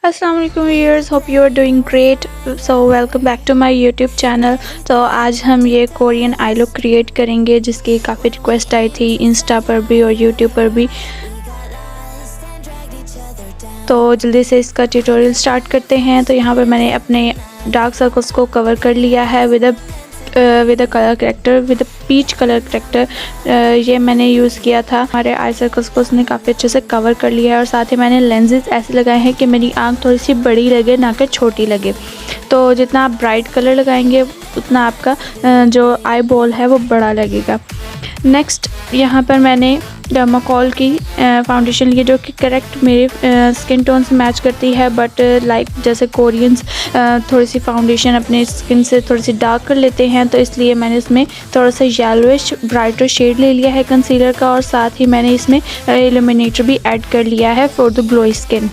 अस्सलाम वालेकुम viewers, hope you are doing great. So welcome back to my YouTube channel. तो आज हम ये कोरियन आई लुक क्रिएट करेंगे जिसकी काफ़ी रिक्वेस्ट आई थी इंस्टा पर भी और यूट्यूब पर भी। तो जल्दी से इसका ट्यूटोरियल स्टार्ट करते हैं। तो यहाँ पर मैंने अपने डार्क सर्कल्स को कवर कर लिया है with a colour corrector, with peach colour corrector. ये मैंने यूज़ किया था। हमारे आई सर्कल्स को उसने काफ़ी अच्छे से कवर कर लिया है और साथ ही मैंने लेंसेज ऐसे लगाए हैं कि मेरी आंख थोड़ी सी बड़ी लगे ना कि छोटी लगे। तो जितना आप ब्राइट कलर लगाएंगे उतना आपका जो आई बॉल है वो बड़ा लगेगा। नेक्स्ट यहाँ पर मैंने डर्माकोल की फाउंडेशन ली जो कि करेक्ट मेरे स्किन टोन से मैच करती है, बट लाइक जैसे कोरियंस थोड़ी सी फाउंडेशन अपने स्किन से थोड़ी सी डार्क कर लेते हैं, तो इसलिए मैंने इसमें थोड़ा सा येलोइश ब्राइटर शेड ले लिया है कंसीलर का और साथ ही मैंने इसमें इल्यूमिनेटर भी ऐड कर लिया है for the glowy skin.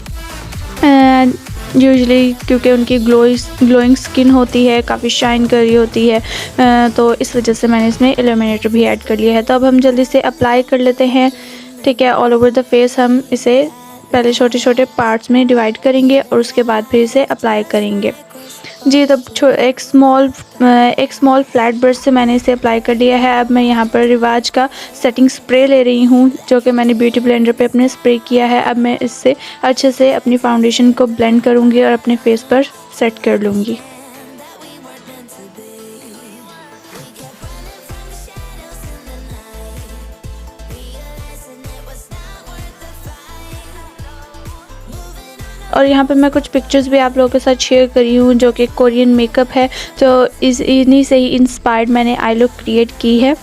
Usually क्योंकि उनकी ग्लोइंग स्किन होती है, काफ़ी शाइन कर रही होती है, तो इस वजह से मैंने इसमें इल्यूमिनेटर भी ऐड कर लिया है। तो अब हम जल्दी से अप्लाई कर लेते हैं। ठीक है, ऑल ओवर द फेस हम इसे पहले छोटे छोटे पार्ट्स में डिवाइड करेंगे और उसके बाद फिर इसे अप्लाई करेंगे। जी, तो एक स्मॉल फ्लैट ब्रश से मैंने इसे अप्लाई कर लिया है। अब मैं यहाँ पर रिवाज का सेटिंग स्प्रे ले रही हूँ जो कि मैंने ब्यूटी ब्लेंडर पे अपने स्प्रे किया है। अब मैं इससे अच्छे से अपनी फाउंडेशन को ब्लेंड करूँगी और अपने फेस पर सेट कर लूँगी। और यहाँ पे मैं कुछ पिक्चर्स भी आप लोगों के साथ शेयर करी हूँ जो कि कोरियन मेकअप है, तो इन्हीं से ही इंस्पायर्ड मैंने आई लुक क्रिएट की है।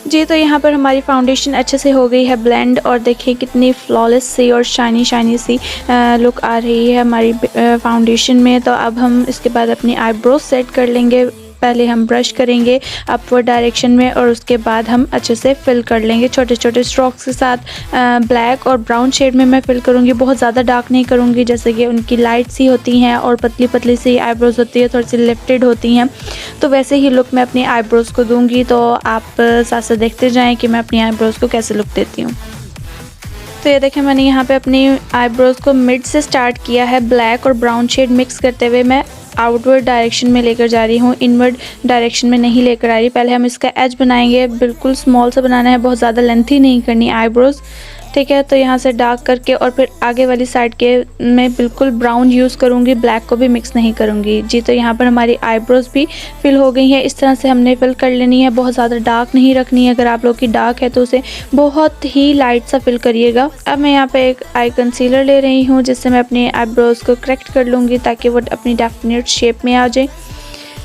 जी, तो यहाँ पर हमारी फाउंडेशन अच्छे से हो गई है ब्लेंड और देखिए कितनी फ्लॉलेस सी और शाइनी सी लुक आ रही है हमारी फाउंडेशन में। तो अब हम इसके बाद अपनी आईब्रोज सेट कर लेंगे। पहले हम ब्रश करेंगे अपवर्ड डायरेक्शन में और उसके बाद हम अच्छे से फिल कर लेंगे छोटे छोटे स्ट्रोक्स के साथ। ब्लैक और ब्राउन शेड में मैं फिल करूँगी, बहुत ज़्यादा डार्क नहीं करूँगी, जैसे कि उनकी लाइट सी होती हैं और पतली पतली सी आईब्रोज होती है, थोड़ी सी लिफ्टेड होती हैं, तो वैसे ही लुक मैं अपनी आईब्रोज को दूँगी। तो आप साथ साथ देखते जाएँ कि मैं अपनी आईब्रोज को कैसे लुक देती हूँ। तो ये देखें, मैंने यहाँ पे अपनी आईब्रोज को मिड से स्टार्ट किया है। ब्लैक और ब्राउन शेड मिक्स करते हुए मैं आउटवर्ड डायरेक्शन में लेकर जा रही हूँ, इनवर्ड डायरेक्शन में नहीं लेकर आ रही। पहले हम इसका एज बनाएंगे, बिल्कुल स्मॉल सा बनाना है, बहुत ज़्यादा लेंथी नहीं करनी आईब्रोज। ठीक है, तो यहाँ से डार्क करके और फिर आगे वाली साइड के मैं बिल्कुल ब्राउन यूज़ करूँगी, ब्लैक को भी मिक्स नहीं करूँगी। जी, तो यहाँ पर हमारी आईब्रोज भी फिल हो गई है। इस तरह से हमने फिल कर लेनी है, बहुत ज़्यादा डार्क नहीं रखनी है। अगर आप लोग की डार्क है तो उसे बहुत ही लाइट सा फिल करिएगा। अब मैं यहाँ पे एक आई कंसीलर ले रही हूँ जिससे मैं अपनी आईब्रोज को करेक्ट कर लूँगी ताकि वो अपनी डेफिनेट शेप में आ जाए।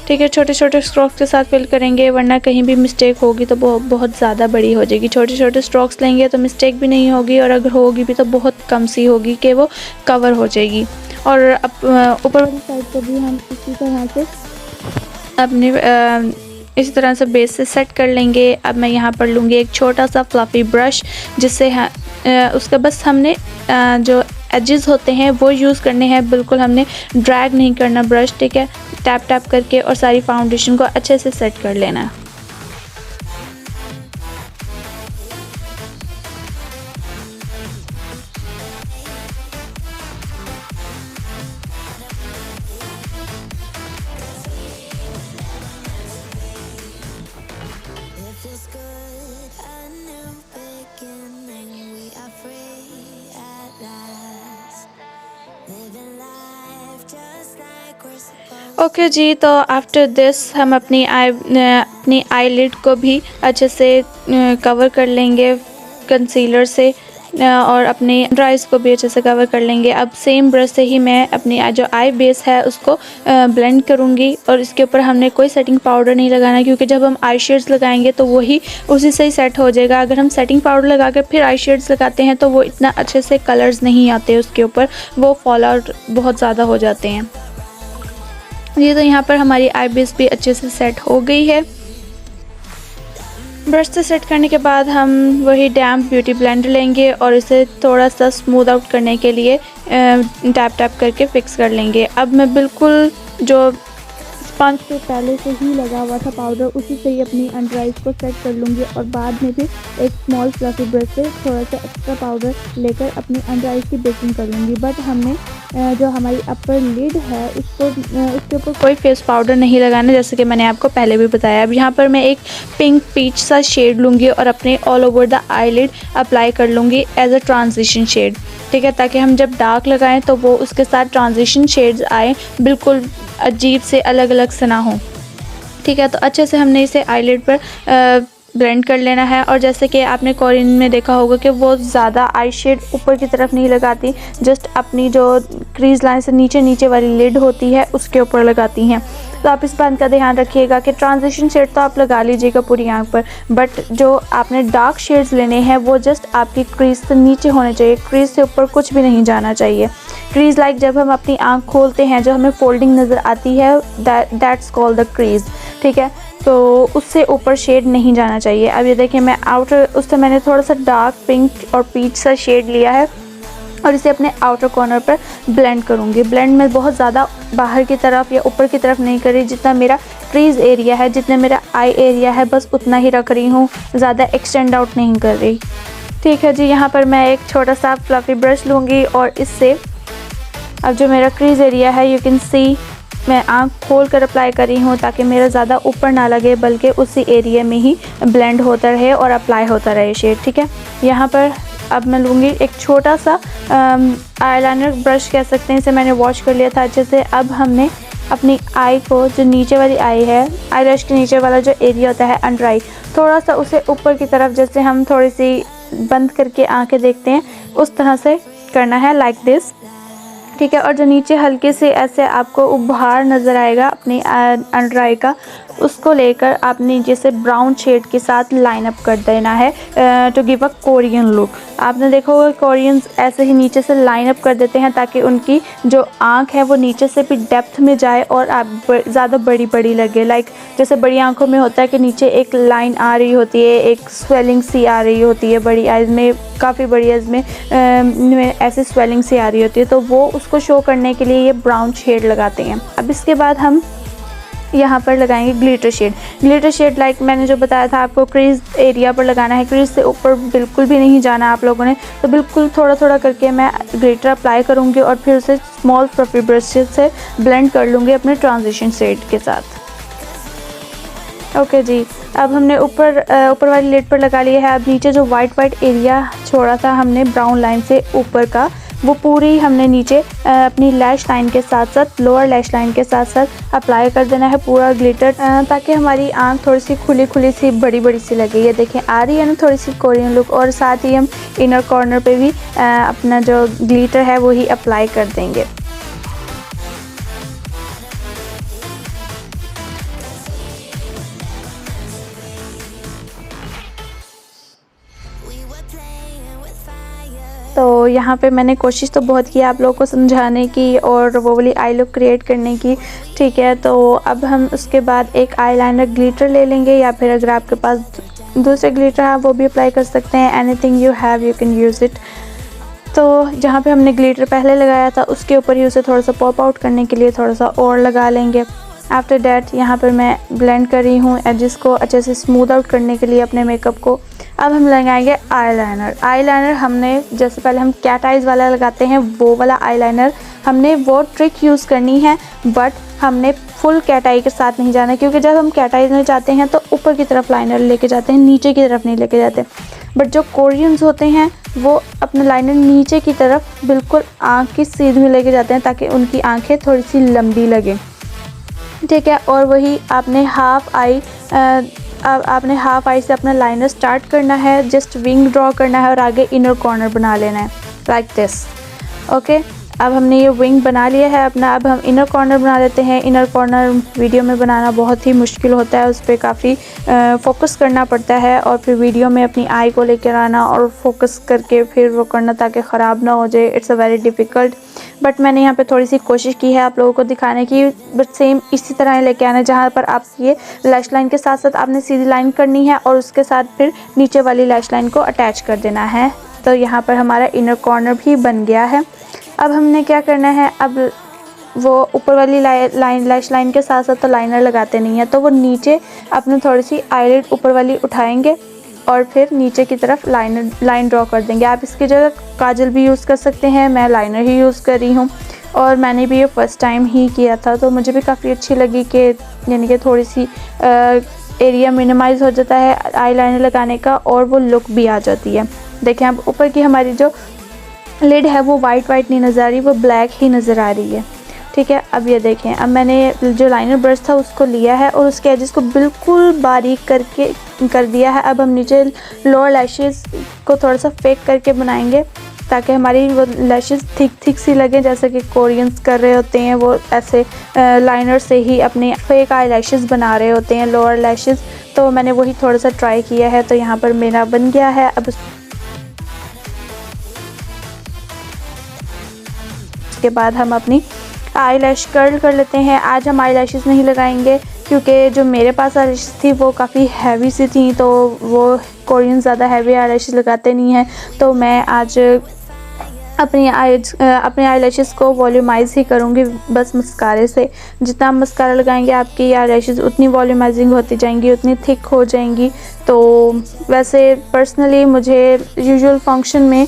ठीक है, छोटे छोटे स्ट्रोक्स के साथ फिल करेंगे वरना कहीं भी मिस्टेक होगी तो बहुत ज़्यादा बड़ी हो जाएगी। छोटे छोटे स्ट्रोक्स लेंगे तो मिस्टेक भी नहीं होगी और अगर होगी भी तो बहुत कम सी होगी कि वो कवर हो जाएगी। और ऊपर वाली साइड पर भी हम इसी तरह से अपने इसी तरह से बेस से सेट कर लेंगे। अब मैं यहाँ पर लूँगी एक छोटा सा फ्लफ़ी ब्रश जिससे उसका बस हमने जो एजेस होते हैं वो यूज़ करने हैं, बिल्कुल हमने ड्रैग नहीं करना ब्रश। ठीक है, टैप टैप करके और सारी फाउंडेशन को अच्छे से सेट कर लेना है। ओके जी, तो आफ्टर दिस हम अपनी आईलिड को भी अच्छे से कवर कर लेंगे कंसीलर से और अपने ड्राइज को भी अच्छे से कवर कर लेंगे। अब सेम ब्रश से ही मैं अपनी जो आई बेस है उसको ब्लेंड करूँगी और इसके ऊपर हमने कोई सेटिंग पाउडर नहीं लगाना क्योंकि जब हम आई शेड्स लगाएंगे तो वही उसी से ही सेट हो जाएगा। अगर हम सेटिंग पाउडर लगा कर फिर आई शेड्स लगाते हैं तो वो इतना अच्छे से कलर्स नहीं आते उसके ऊपर, वो फॉल आउट बहुत ज़्यादा हो जाते हैं। ये तो यहाँ पर हमारी आई बेस भी अच्छे से सेट हो गई है। ब्रश से सेट करने के बाद हम वही डैम्प ब्यूटी ब्लेंडर लेंगे और इसे थोड़ा सा स्मूथ आउट करने के लिए टैप टैप करके फिक्स कर लेंगे। अब मैं बिल्कुल जो स्पंज पे पहले से ही लगा हुआ था पाउडर, उसी से ही अपनी अंडर आइज को सेट कर लूँगी और बाद में भी एक स्मॉल फ्लफी ब्रश से थोड़ा सा एक्स्ट्रा पाउडर लेकर अपनी अंडर आइज की बेकिंग कर लूँगी। बट हमने जो हमारी अपर लिड है उसको उसके ऊपर कोई फेस पाउडर नहीं लगाना, जैसे कि मैंने आपको पहले भी बताया। अब यहाँ पर मैं एक पिंक पीच सा शेड लूँगी और अपने all over the eyelid apply कर लूँगी एज अ ट्रांजिशन शेड, ठीक है, ताकि हम जब डार्क लगाएं तो वो उसके साथ ट्रांजिशन शेड्स आए, बिल्कुल अजीब से अलग अलग से ना हो, ठीक है। तो अच्छे से हमने इसे आईलिड पर ब्लेंड कर लेना है। और जैसे कि आपने कोरियन में देखा होगा कि वो ज़्यादा आई शेड ऊपर की तरफ नहीं लगाती, जस्ट अपनी जो क्रीज लाइन से नीचे नीचे वाली लिड होती है उसके ऊपर लगाती हैं। तो आप इस बात का ध्यान रखिएगा कि ट्रांजिशन शेड तो आप लगा लीजिएगा पूरी आंख पर, बट जो आपने डार्क शेड्स लेने हैं वो जस्ट आपकी क्रीज से नीचे होने चाहिए, क्रीज से ऊपर कुछ भी नहीं जाना चाहिए। क्रीज लाइक जब हम अपनी आंख खोलते हैं, जो हमें फोल्डिंग नज़र आती है, दैट्स कॉल्ड द क्रीज, ठीक है। तो उससे ऊपर शेड नहीं जाना चाहिए। अब ये देखिए मैं आउटर, उससे मैंने थोड़ा सा डार्क पिंक और पीच सा शेड लिया है और इसे अपने आउटर कॉर्नर पर ब्लेंड करूँगी। ब्लेंड में बहुत ज़्यादा बाहर की तरफ या ऊपर की तरफ नहीं कर रही, जितना मेरा क्रीज एरिया है, जितना मेरा आई एरिया है, बस उतना ही रख रही हूँ, ज़्यादा एक्सटेंड आउट नहीं कर रही, ठीक है जी। यहाँ पर मैं एक छोटा सा फ्लफी ब्रश लूँगी और इससे अब जो मेरा क्रीज एरिया है, यू कैन सी, मैं आंख खोल कर अप्लाई कर रही हूँ ताकि मेरा ज़्यादा ऊपर ना लगे, बल्कि उसी एरिया में ही ब्लेंड होता रहे और अप्लाई होता रहे शेड, ठीक है। यहाँ पर अब मैं लूँगी एक छोटा सा आईलाइनर ब्रश कह सकते हैं, इसे मैंने वॉश कर लिया था अच्छे से। अब हमने अपनी आई को, जो नीचे वाली आई है, आई लैश के नीचे वाला जो एरिया होता है अंडर आई, थोड़ा सा उसे ऊपर की तरफ, जैसे हम थोड़ी सी बंद करके आंखें देखते हैं उस तरह से करना है, लाइक दिस, ठीक है। और जो नीचे हल्के से ऐसे आपको उभार नज़र आएगा अपनी अंडर आई का, उसको लेकर आपने नीचे से ब्राउन शेड के साथ लाइन अप कर देना है to give a Korean look. आपने देखा होगा कोरियंस ऐसे ही नीचे से लाइन अप कर देते हैं ताकि उनकी जो आंख है वो नीचे से भी डेप्थ में जाए और आप ज़्यादा बड़ी बड़ी लगे। लाइक जैसे बड़ी आंखों में होता है कि नीचे एक लाइन आ रही होती है, एक स्वेलिंग सी आ रही होती है, बड़ी आइज़ में, काफ़ी बड़ी आइज़ में ऐसे स्वेलिंग सी आ रही होती है, तो वो उसको शो करने के लिए ये ब्राउन शेड लगाते हैं। अब इसके बाद हम यहाँ पर लगाएंगे glitter shade. Glitter shade like मैंने जो बताया था आपको, क्रीज एरिया पर लगाना है, क्रीज से ऊपर बिल्कुल भी नहीं जाना आप लोगों ने। तो बिल्कुल थोड़ा थोड़ा करके मैं ग्लिटर अप्लाई करूँगी और फिर उसे स्मॉल फ्लफी ब्रश से ब्लेंड कर लूँगी अपने ट्रांजिशन शेड के साथ। ओके जी, अब हमने ऊपर वाली लिड पर लगा लिया है। अब नीचे जो वाइट एरिया छोड़ा था हमने ब्राउन लाइन से ऊपर का, वो पूरी हमने नीचे अपनी लैश लाइन के साथ साथ, लोअर लैश लाइन के साथ साथ अप्लाई कर देना है पूरा ग्लिटर, ताकि हमारी आंख थोड़ी सी खुली खुली सी, बड़ी बड़ी सी लगे। ये देखें आ रही है ना थोड़ी सी कोरियन लुक। और साथ ही हम इनर कॉर्नर पे भी अपना जो ग्लिटर है वो ही अप्लाई कर देंगे। तो यहाँ पे मैंने कोशिश तो बहुत की आप लोगों को समझाने की और वो वाली आई लुक क्रिएट करने की, ठीक है। तो अब हम उसके बाद एक आईलाइनर ग्लिटर ले लेंगे, या फिर अगर आपके पास दूसरे ग्लिटर है वो भी अप्लाई कर सकते हैं। Anything you have you can use it. तो जहाँ पे हमने ग्लिटर पहले लगाया था उसके ऊपर ही उसे थोड़ा सा पॉप आउट करने के लिए थोड़ा सा और लगा लेंगे। आफ्टर डैट यहाँ पर मैं ब्लेंड कर रही हूँ एजेस को अच्छे से स्मूथ आउट करने के लिए अपने मेकअप को। अब हम लगाएंगे आईलाइनर। आईलाइनर हमने, जैसे पहले हम कैट आइज़ वाला लगाते हैं वो वाला आईलाइनर, हमने वो ट्रिक यूज़ करनी है, बट हमने फुल कैट आई के साथ नहीं जाना, क्योंकि जब हम कैट आइज़ में जाते हैं तो ऊपर की तरफ लाइनर लेके जाते हैं, नीचे की तरफ नहीं लेके जाते। बट जो कोरियंस होते हैं वो अपना लाइनर नीचे की तरफ बिल्कुल आँख की सीध में लेके जाते हैं ताकि उनकी आँखें थोड़ी सी लंबी लगें, ठीक है। और वही आपने हाफ आई से अपना लाइनर स्टार्ट करना है, जस्ट विंग ड्रॉ करना है और आगे इनर कॉर्नर बना लेना है, लाइक दिस। ओके, अब हमने ये विंग बना लिया है अपना। अब हम इनर कॉर्नर बना लेते हैं। इनर कॉर्नर वीडियो में बनाना बहुत ही मुश्किल होता है, उस पर काफ़ी फोकस करना पड़ता है और फिर वीडियो में अपनी आई को लेकर आना और फोकस करके फिर वो करना ताकि ख़राब ना हो जाए। It's a very difficult, but मैंने यहाँ पे थोड़ी सी कोशिश की है आप लोगों को दिखाने की। बट सेम इसी तरह लेके आना, जहाँ पर आप ये लैश लाइन के साथ साथ आपने सीधी लाइन करनी है और उसके साथ फिर नीचे वाली लैश लाइन को अटैच कर देना है। तो यहाँ पर हमारा इनर कॉर्नर भी बन गया है। अब हमने क्या करना है, अब वो ऊपर वाली लैश लाइन के साथ साथ तो लाइनर लगाते नहीं हैं, तो वो नीचे अपने थोड़ी सी आईलिड ऊपर वाली उठाएंगे और फिर नीचे की तरफ लाइन ड्रॉ कर देंगे। आप इसकी जगह काजल भी यूज़ कर सकते हैं, मैं लाइनर ही यूज़ कर रही हूँ और मैंने भी ये फ़र्स्ट टाइम ही किया था, तो मुझे भी काफ़ी अच्छी लगी कि यानी कि थोड़ी सी एरिया मिनिमाइज़ हो जाता है आईलाइनर लगाने का और वो लुक भी आ जाती है। देखें अब ऊपर की हमारी जो लिड है वो वाइट नहीं नज़र आ रही, वो ब्लैक ही नज़र आ रही है। ठीक है, अब ये देखें, अब मैंने जो लाइनर ब्रश था उसको लिया है और उसके एजेस को बिल्कुल बारीक करके कर दिया है। अब हम नीचे लोअर लैशेस को थोड़ा सा फेक करके बनाएंगे ताकि हमारी वो लैशेस थिक सी लगें, जैसे कि कोरियंस कर रहे होते हैं, वो ऐसे लाइनर से ही अपने फेक आई लैशेस बना रहे होते हैं, लोअर लैशेस। तो मैंने वही थोड़ा सा ट्राई किया है, तो यहाँ पर मेरा बन गया है। अब उसके बाद हम अपनी आई लैश कर्ल कर लेते हैं। आज हम आई लैशेस नहीं लगाएंगे क्योंकि जो मेरे पास आई लैशेस थी वो काफ़ी हैवी सी थी, तो वो कोरियन ज़्यादा हैवी आई लैशेस लगाते नहीं हैं, तो मैं आज अपने आई लैशेस को वॉल्यूमाइज़ ही करूँगी बस मस्कारे से। जितना हम मस्कारा लगाएंगे आपकी आई लैशेस उतनी वॉल्यूमाइजिंग होती जाएंगी, उतनी थिक हो जाएंगी। तो वैसे पर्सनली मुझे यूजुअल फंक्शन में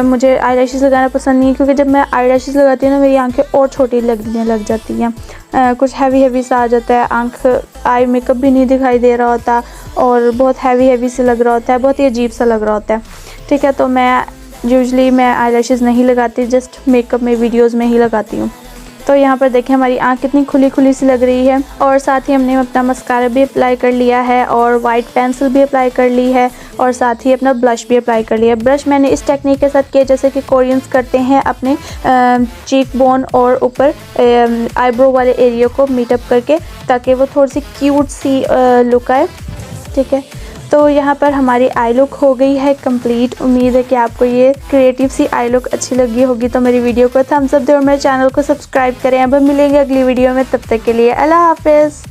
मुझे आई लैशेस लगाना पसंद नहीं है, क्योंकि जब मैं आई लैशेस लगाती हूँ ना मेरी आंखें और छोटी लगने लग जाती हैं, कुछ हैवी सा आ जाता है, आई मेकअप भी नहीं दिखाई दे रहा होता और बहुत हैवी से लग रहा होता है, बहुत ही अजीब सा लग रहा होता है। ठीक है, तो मैं यूजुअली आई लैशेस नहीं लगाती, जस्ट मेकअप में वीडियोस में ही लगाती हूँ। तो यहाँ पर देखें हमारी आँख कितनी खुली सी लग रही है और साथ ही हमने अपना मस्कारा भी अप्लाई कर लिया है और वाइट पेंसिल भी अप्लाई कर ली है और साथ ही अपना ब्लश भी अप्लाई कर लिया है। ब्रश मैंने इस टेक्निक के साथ किया जैसे कि कोरियंस करते हैं, अपने चीक बोन और ऊपर आईब्रो वाले एरिया को मीटअप करके, ताकि वो थोड़ी सी क्यूट सी लुक आए। ठीक है, तो यहाँ पर हमारी आई लुक हो गई है कंप्लीट। उम्मीद है कि आपको ये क्रिएटिव सी आई लुक अच्छी लगी होगी, तो मेरी वीडियो को थम्स अप दें और मेरे चैनल को सब्सक्राइब करें। अब हम मिलेंगे अगली वीडियो में, तब तक के लिए अल्लाह हाफिज़।